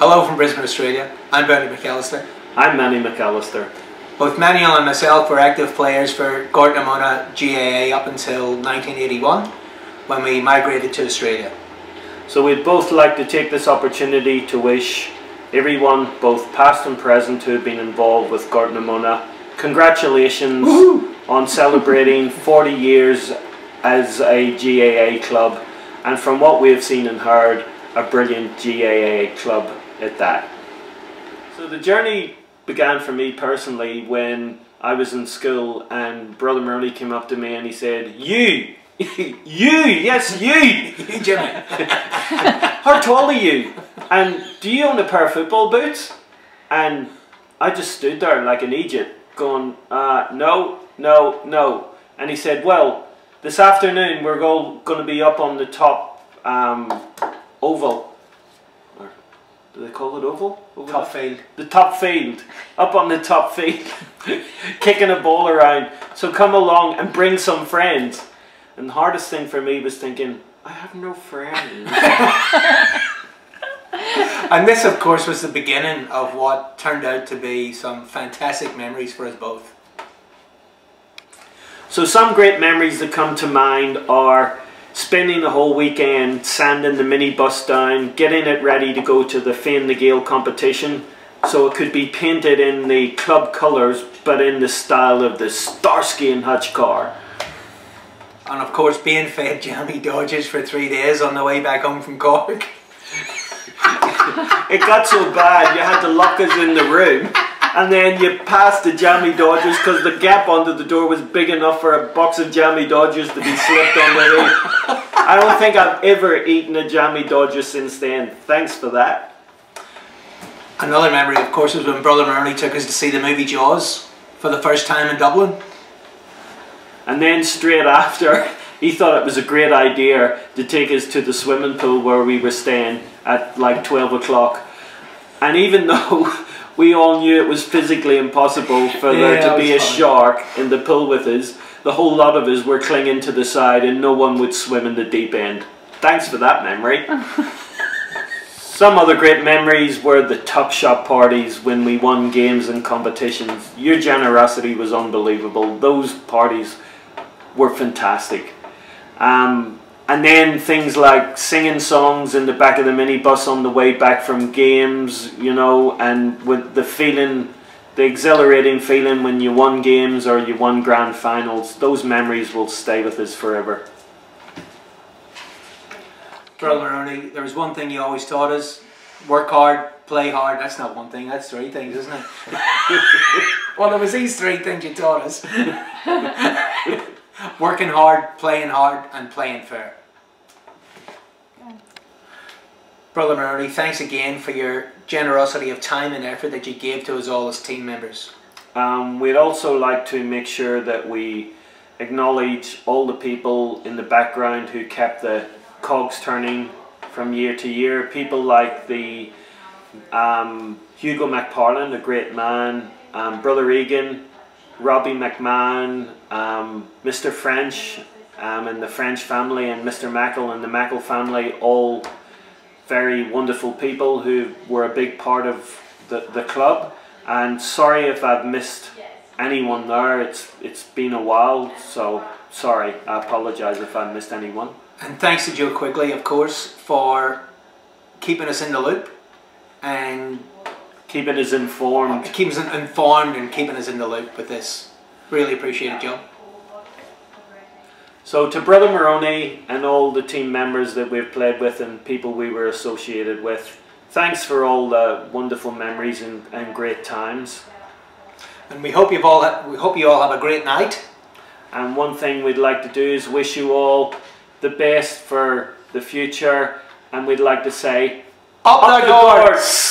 Hello from Brisbane, Australia. I'm Bernie McAllister. I'm Manny McAllister. Both Manny and myself were active players for Gorton Amona GAA up until 1981 when we migrated to Australia. So we'd both like to take this opportunity to wish everyone, both past and present, who have been involved with Gorton Amona, congratulations on celebrating 40 years as a GAA club, and from what we have seen and heard, a brilliant GAA club at that. So the journey began for me personally when I was in school and Brother Moroney came up to me and he said, "You, yes you, You, Jimmy. how tall are you? And do you own a pair of football boots?" And I just stood there like an idiot going, no. And he said, "Well, this afternoon we're going to be up on the top oval." Do they call it oval? Top field. The top field. Up on the top field. Kicking a ball around. So come along and bring some friends. And the hardest thing for me was thinking, I have no friends. And this, of course, was the beginning of what turned out to be some fantastic memories for us both. So some great memories that come to mind are spending the whole weekend sanding the minibus down, getting it ready to go to the Fine the Gael competition so it could be painted in the club colours but in the style of the Starsky and Hutch car. And of course being fed jammy dodgers for 3 days on the way back home from Cork. It got so bad you had to lock us in the room and then you passed the jammy dodgers because the gap under the door was big enough for a box of jammy dodgers to be slipped on the hood. I don't think I've ever eaten a jammy dodger since then. Thanks for that. Another memory, of course, was when Brother Moroney took us to see the movie Jaws for the first time in Dublin. And then straight after, he thought it was a great idea to take us to the swimming pool where we were staying at like 12 o'clock. And even though we all knew it was physically impossible for there to be a shark in the pool with us, the whole lot of us were clinging to the side and no one would swim in the deep end. Thanks for that memory. Some other great memories were the Top Shot parties when we won games and competitions. Your generosity was unbelievable. Those parties were fantastic. And then things like singing songs in the back of the minibus on the way back from games, you know, and with the feeling, the exhilarating feeling when you won games or you won grand finals. Those memories will stay with us forever. Brother Moroney, there was one thing you always taught us: work hard, play hard. That's not one thing, that's 3 things, isn't it? Well, it was these 3 things you taught us. Working hard, and playing fair. Brother Moroney, thanks again for your generosity of time and effort that you gave to us all as team members. We'd also like to make sure that we acknowledge all the people in the background who kept the cogs turning from year to year. People like the Hugo McParlin, a great man, Brother Egan, Robbie McMahon, Mr. French and the French family, and Mr. Mackle and the Mackle family, all very wonderful people who were a big part of the club. And sorry if I've missed anyone there, it's been a while, so sorry, I apologise if I missed anyone. And thanks to Joe Quigley, of course, for keeping us in the loop and keeping us informed. Keeping us informed and keeping us in the loop with this. Really appreciate it, Joe. So to Brother Moroney and all the team members that we've played with and people we were associated with, thanks for all the wonderful memories and great times. And we hope you all have a great night. And one thing we'd like to do is wish you all the best for the future, and we'd like to say, up the Gorts!